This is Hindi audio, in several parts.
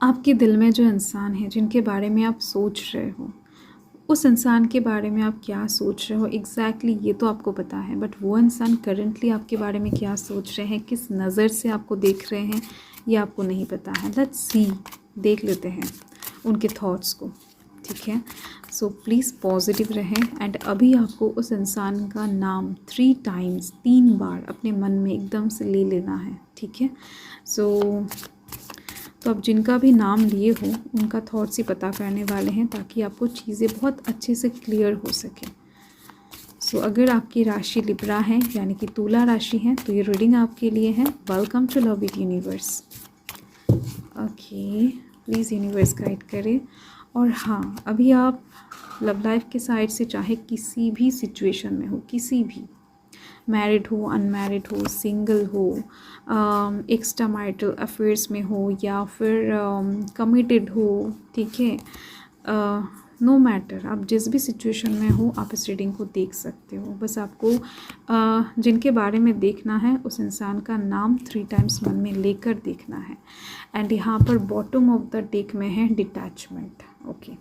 आपके दिल में जो इंसान है जिनके बारे में आप सोच रहे हो, उस इंसान के बारे में आप क्या सोच रहे हो एग्जैक्टली ये तो आपको पता है, बट वो इंसान करंटली आपके बारे में क्या सोच रहे हैं, किस नज़र से आपको देख रहे हैं, ये आपको नहीं पता है। लेट्स सी, देख लेते हैं उनके थॉट्स को। ठीक है, सो प्लीज़ पॉजिटिव रहें एंड अभी आपको उस इंसान का नाम 3 टाइम्स 3 बार अपने मन में एकदम से ले लेना है। ठीक है, सो तो अब जिनका भी नाम लिए हो उनका थॉट्स ही पता करने वाले हैं ताकि आपको चीज़ें बहुत अच्छे से क्लियर हो सके। सो अगर आपकी राशि लिब्रा है यानी कि तुला राशि है तो ये रीडिंग आपके लिए है। Welcome to love it universe. Okay, please universe guide करे। और हाँ, अभी आप लव लाइफ के साइड से चाहे किसी भी सिचुएशन में हो, किसी भी, मैरिड हो, अनमैरिड हो, सिंगल हो, एक्स्ट्रा मैरिटल अफेयर्स में हो या फिर कमिटेड हो, ठीक है, नो मैटर, आप जिस भी सिचुएशन में हो आप इस रीडिंग को देख सकते हो। बस आपको जिनके बारे में देखना है उस इंसान का नाम 3 टाइम्स मन में लेकर देखना है। एंड यहाँ पर बॉटम ऑफ द डेक में है डिटैचमेंट। ओके,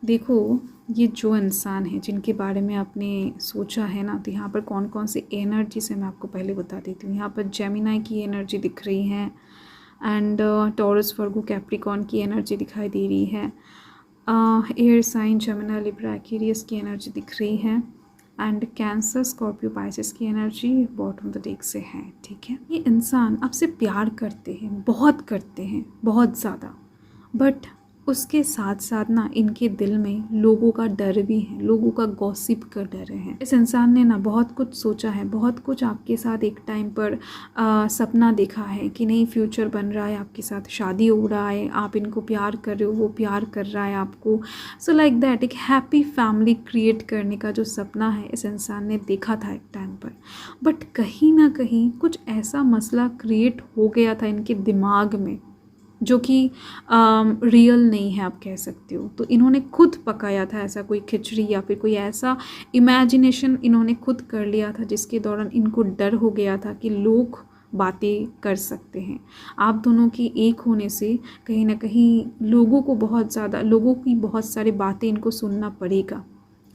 देखो ये जो इंसान है जिनके बारे में आपने सोचा है ना, तो यहाँ पर कौन कौन सी एनर्जी से मैं आपको पहले बता देती हूँ। यहाँ पर जेमिनाई की एनर्जी दिख रही है एंड टॉरस, वर्गो, कैप्रिकॉर्न की एनर्जी दिखाई दे रही है। Air sign, Gemini, Libra, Aquarius की एनर्जी दिख रही है एंड कैंसर, स्कॉर्पियो, पाइसेस की energy bottom of the deck से है। ठीक है, ये इंसान आपसे प्यार करते हैं, बहुत ज़्यादा, बट उसके साथ साथ ना इनके दिल में लोगों का डर भी है, लोगों का गॉसिप का डर है। इस इंसान ने ना बहुत कुछ सोचा है, बहुत कुछ आपके साथ एक टाइम पर सपना देखा है कि नहीं फ्यूचर बन रहा है, आपके साथ शादी हो रहा है, आप इनको प्यार कर रहे हो, वो प्यार कर रहा है आपको। सो लाइक दैट एक हैप्पी फैमिली क्रिएट करने का जो सपना है इस इंसान ने देखा था एक टाइम पर, बट कहीं ना कहीं कुछ ऐसा मसला क्रिएट हो गया था इनके दिमाग में जो कि रियल नहीं है, आप कह सकते हो। तो इन्होंने खुद पकाया था ऐसा कोई खिचड़ी या फिर कोई ऐसा इमेजिनेशन इन्होंने खुद कर लिया था जिसके दौरान इनको डर हो गया था कि लोग बातें कर सकते हैं। आप दोनों की एक होने से कहीं ना कहीं लोगों की बहुत सारी बातें इनको सुनना पड़ेगा।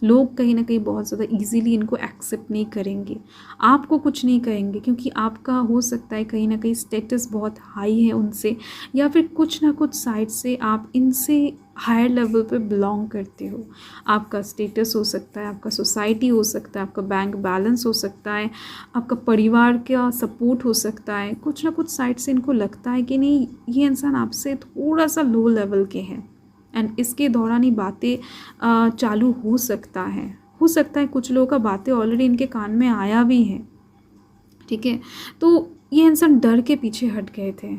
लोग कहीं ना कहीं बहुत ज़्यादा इजीली इनको एक्सेप्ट नहीं करेंगे, आपको कुछ नहीं कहेंगे क्योंकि आपका हो सकता है कहीं ना कहीं स्टेटस बहुत हाई है उनसे, या फिर कुछ ना कुछ साइड से आप इनसे हायर लेवल पे बिलोंग करते हो। आपका स्टेटस हो सकता है, आपका सोसाइटी हो सकता है, आपका बैंक बैलेंस हो सकता है, आपका परिवार का सपोर्ट हो सकता है। कुछ ना कुछ साइड से इनको लगता है कि नहीं, ये इंसान आपसे थोड़ा सा लो लेवल के हैं एंड इसके दौरान ही बातें चालू हो सकता है कुछ लोगों का बातें ऑलरेडी इनके कान में आया भी है। ठीक है, तो ये इंसान डर के पीछे हट गए थे।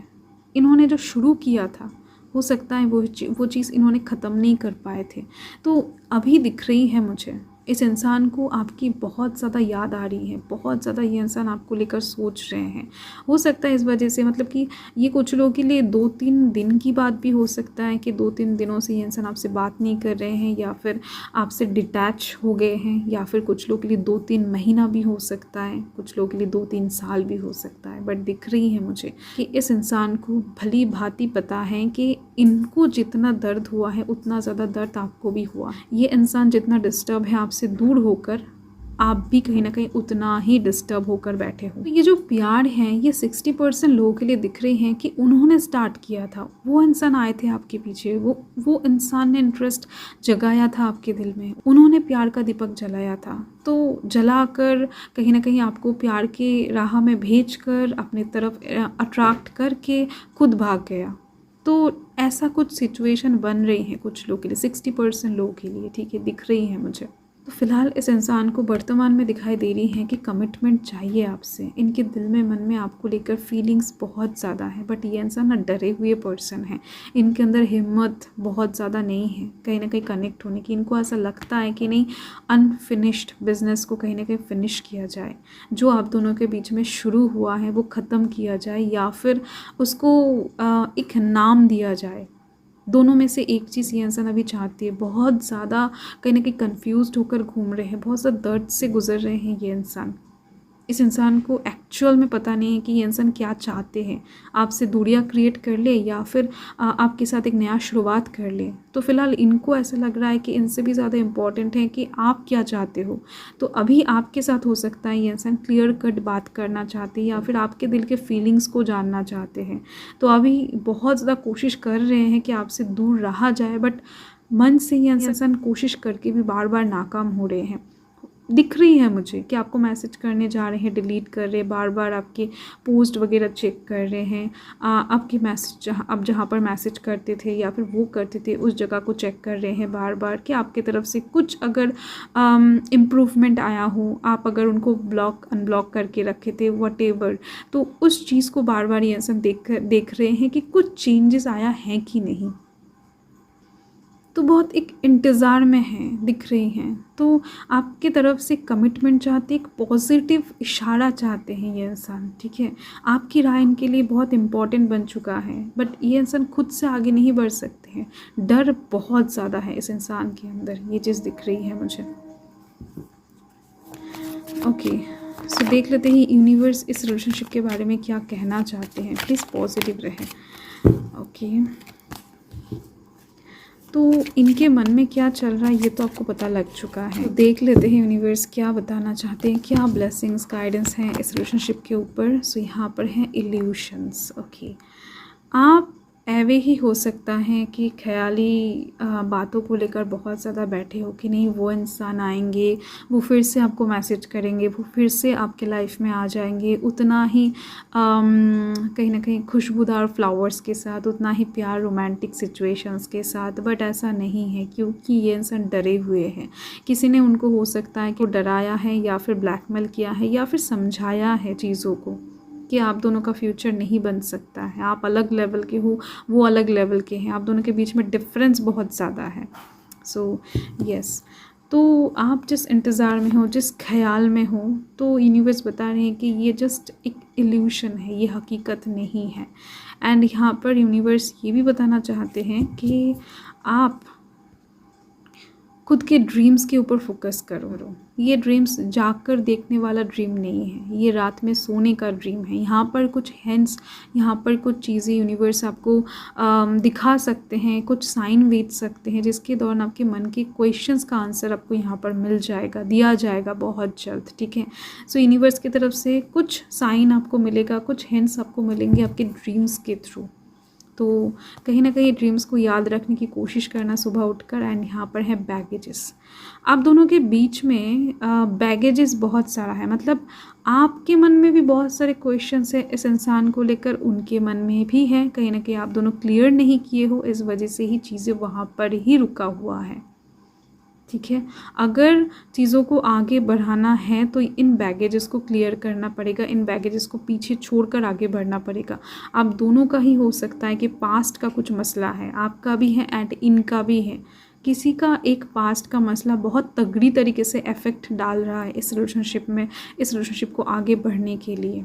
इन्होंने जो शुरू किया था हो सकता है वो चीज़ इन्होंने ख़त्म नहीं कर पाए थे। तो अभी दिख रही है मुझे इस इंसान को आपकी बहुत ज़्यादा याद आ रही है, बहुत ज़्यादा ये इंसान आपको लेकर सोच रहे हैं। हो सकता है इस वजह से, मतलब कि ये कुछ लोगों के लिए 2-3 दिन की बात भी हो सकता है कि 2-3 दिनों से ये इंसान आपसे बात नहीं कर रहे हैं या फिर आपसे डिटैच हो गए हैं, या फिर कुछ लोगों के लिए 2-3 महीना भी हो सकता है, कुछ लोगों के लिए 2-3 साल भी हो सकता है। बट दिख रही है मुझे कि इस इंसान को भली भांति पता है कि इनको जितना दर्द हुआ है उतना ज़्यादा दर्द आपको भी हुआ। ये इंसान जितना डिस्टर्ब है आपसे दूर होकर, आप भी कहीं ना कहीं उतना ही डिस्टर्ब होकर बैठे हो। तो ये जो प्यार है ये 60% लोगों के लिए दिख रहे हैं कि उन्होंने स्टार्ट किया था। वो इंसान आए थे आपके पीछे, वो इंसान ने इंटरेस्ट जगाया था आपके दिल में, उन्होंने प्यार का दीपक जलाया था। तो जलाकर कहीं ना कहीं आपको प्यार के राह में भेज कर अपनी तरफ अट्रैक्ट करके खुद भाग गया। तो ऐसा कुछ सिचुएशन बन रही है कुछ लोगों के लिए, 60% लोगों के लिए। ठीक है, दिख रही है मुझे। तो फिलहाल इस इंसान को वर्तमान में दिखाई दे रही है कि कमिटमेंट चाहिए आपसे। इनके दिल में, मन में आपको लेकर फीलिंग्स बहुत ज़्यादा है, बट ये इंसान ना डरे हुए पर्सन है। इनके अंदर हिम्मत बहुत ज़्यादा नहीं है कहीं ना कहीं कनेक्ट होने की। इनको ऐसा लगता है कि नहीं, अनफिनिश्ड बिजनेस को कहीं ना कहीं फिनिश किया जाए, जो आप दोनों के बीच में शुरू हुआ है वो ख़त्म किया जाए, या फिर उसको एक नाम दिया जाए। दोनों में से एक चीज़ ये इंसान अभी चाहती है। बहुत ज़्यादा कहीं ना कहीं कन्फ्यूज्ड होकर घूम रहे हैं, बहुत ज़्यादा दर्द से गुजर रहे हैं ये इंसान। इस इंसान को एक्चुअल में पता नहीं है कि ये इंसान क्या चाहते हैं, आपसे दूरियां क्रिएट कर ले या फिर आपके साथ एक नया शुरुआत कर ले। तो फिलहाल इनको ऐसा लग रहा है कि इनसे भी ज़्यादा इम्पॉर्टेंट है कि आप क्या चाहते हो। तो अभी आपके साथ हो सकता है ये इंसान क्लियर कट बात करना चाहते हैं या फिर आपके दिल के फीलिंग्स को जानना चाहते हैं। तो अभी बहुत ज़्यादा कोशिश कर रहे हैं कि आपसे दूर रहा जाए, बट मन से ये इंसान कोशिश करके भी बार बार नाकाम हो रहे हैं। दिख रही है मुझे कि आपको मैसेज करने जा रहे हैं, डिलीट कर रहे हैं, बार बार आपके पोस्ट वगैरह चेक कर रहे हैं, आपके मैसेज आप जहाँ पर मैसेज करते थे या फिर वो करते थे उस जगह को चेक कर रहे हैं बार बार कि आपकी तरफ से कुछ अगर इम्प्रूवमेंट आया हो, आप अगर उनको ब्लॉक अनब्लॉक करके रखे थे व्हाटएवर, तो उस चीज़ को बार बार ये सब देख रहे हैं कि कुछ चेंजेस आया है कि नहीं। तो बहुत एक इंतज़ार में हैं, दिख रही हैं। तो आपकी तरफ से कमिटमेंट चाहते, एक पॉजिटिव इशारा चाहते हैं ये इंसान, ठीक है। आपकी राय इनके लिए बहुत इम्पॉर्टेंट बन चुका है, बट ये इंसान खुद से आगे नहीं बढ़ सकते हैं। डर बहुत ज़्यादा है इस इंसान के अंदर, ये चीज़ दिख रही है मुझे। ओके, सो देख लेते हैं यूनिवर्स इस रिलेशनशिप के बारे में क्या कहना चाहते हैं। प्लीज़ पॉजिटिव रहे। ओके, तो इनके मन में क्या चल रहा है ये तो आपको पता लग चुका है। तो देख लेते हैं यूनिवर्स क्या बताना चाहते हैं, क्या ब्लेसिंग्स गाइडेंस हैं इस रिलेशनशिप के ऊपर। सो यहाँ पर हैं इल्यूशंस। ओके, आप ऐवे ही हो सकता है कि ख्याली बातों को लेकर बहुत ज़्यादा बैठे हो कि नहीं वो इंसान आएंगे, वो फिर से आपको मैसेज करेंगे, वो फिर से आपके लाइफ में आ जाएंगे, उतना ही कहीं ना कहीं खुशबूदार फ्लावर्स के साथ, उतना ही प्यार रोमांटिक सिचुएशंस के साथ। बट ऐसा नहीं है, क्योंकि ये इंसान डरे हुए हैं। किसी ने उनको हो सकता है कि डराया है या फिर ब्लैकमेल किया है या फिर समझाया है चीज़ों को कि आप दोनों का फ्यूचर नहीं बन सकता है, आप अलग लेवल के हो, वो अलग लेवल के हैं, आप दोनों के बीच में डिफरेंस बहुत ज़्यादा है। सो यस, तो आप जिस इंतज़ार में हो, जिस ख्याल में हो, तो यूनिवर्स बता रहे हैं कि ये जस्ट एक इल्यूशन है, ये हकीकत नहीं है। एंड यहाँ पर यूनिवर्स ये भी बताना चाहते हैं कि आप खुद के ड्रीम्स के ऊपर फोकस करो। ये ड्रीम्स जाकर देखने वाला ड्रीम नहीं है, ये रात में सोने का ड्रीम है। यहाँ पर कुछ हिंट्स, यहाँ पर कुछ चीज़ें यूनिवर्स आपको दिखा सकते हैं, कुछ साइन भेज सकते हैं, जिसके दौरान आपके मन के क्वेश्चंस का आंसर आपको यहाँ पर मिल जाएगा, दिया जाएगा बहुत जल्द, ठीक है। सो यूनिवर्स की तरफ से कुछ साइन आपको मिलेगा, कुछ हिंट्स आपको मिलेंगे आपके ड्रीम्स के थ्रू। तो कहीं ना कहीं ड्रीम्स को याद रखने की कोशिश करना सुबह उठकर। एंड यहाँ पर है बैगेजेस। आप दोनों के बीच में बैगेजेस बहुत सारा है, मतलब आपके मन में भी बहुत सारे क्वेश्चंस है इस इंसान को लेकर, उनके मन में भी है। कहीं ना कहीं आप दोनों क्लियर नहीं किए हो, इस वजह से ही चीज़ें वहाँ पर ही रुका हुआ है, ठीक है। अगर चीज़ों को आगे बढ़ाना है तो इन बैगेजेस को क्लियर करना पड़ेगा, इन बैगेजेस को पीछे छोड़कर आगे बढ़ना पड़ेगा। आप दोनों का ही हो सकता है कि पास्ट का कुछ मसला है, आपका भी है एंड इनका भी है। किसी का एक पास्ट का मसला बहुत तगड़ी तरीके से इफ़ेक्ट डाल रहा है इस रिलेशनशिप में, इस रिलेशनशिप को आगे बढ़ने के लिए,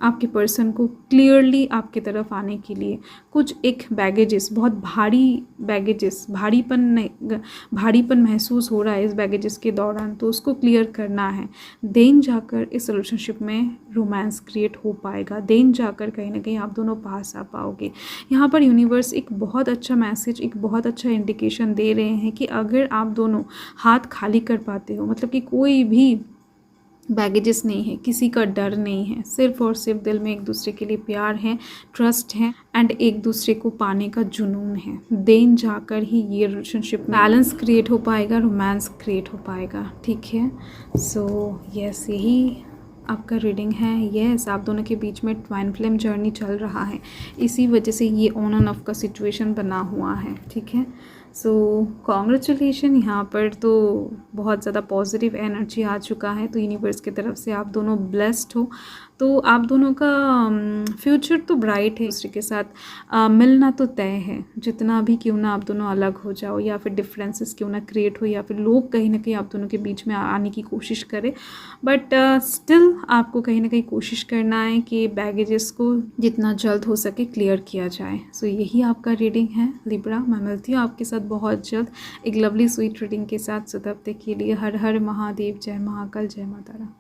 आपके पर्सन को क्लियरली आपकी तरफ आने के लिए। कुछ एक बैगेजेस, बहुत भारी बैगेजेस, भारीपन महसूस हो रहा है इस बैगेजेस के दौरान, तो उसको क्लियर करना है। देन जाकर इस रिलेशनशिप में रोमांस क्रिएट हो पाएगा, देन जाकर कहीं ना कहीं आप दोनों पास आ पाओगे। यहाँ पर यूनिवर्स एक बहुत अच्छा मैसेज, एक बहुत अच्छा इंडिकेशन दे रहे हैं कि अगर आप दोनों हाथ खाली कर पाते हो, मतलब कि कोई भी बैगेजेस नहीं है, किसी का डर नहीं है, सिर्फ और सिर्फ दिल में एक दूसरे के लिए प्यार है, ट्रस्ट है एंड एक दूसरे को पाने का जुनून है, देन जाकर ही ये रिलेशनशिप बैलेंस क्रिएट हो पाएगा, रोमांस क्रिएट हो पाएगा, ठीक है। सो यस, यही आपका रीडिंग है। यस, आप दोनों के बीच में ट्वाइन फ्लेम जर्नी चल रहा है, इसी वजह से ये ऑन एंड ऑफ का सिचुएशन बना हुआ है, ठीक है। सो कॉन्ग्रेचुलेशन, यहाँ पर तो बहुत ज़्यादा पॉजिटिव एनर्जी आ चुका है, तो यूनिवर्स की तरफ से आप दोनों ब्लेस्ड हो। तो आप दोनों का फ्यूचर तो ब्राइट है, दूसरे के साथ मिलना तो तय है, जितना भी क्यों ना आप दोनों अलग हो जाओ या फिर डिफरेंसेस क्यों ना क्रिएट हो या फिर लोग कहीं ना कहीं आप दोनों के बीच में आने की कोशिश करें, बट स्टिल आपको कहीं ना कहीं कोशिश करना है कि बैगेजेस को जितना जल्द हो सके क्लियर किया जाए। सो यही आपका रीडिंग है लिब्रा। मैं मिलती हूँ आपके साथ बहुत जल्द एक लवली स्वीट रीडिंग के साथ। सो तब तक के लिए हर हर महादेव, जय महाकाल, जय माता रा।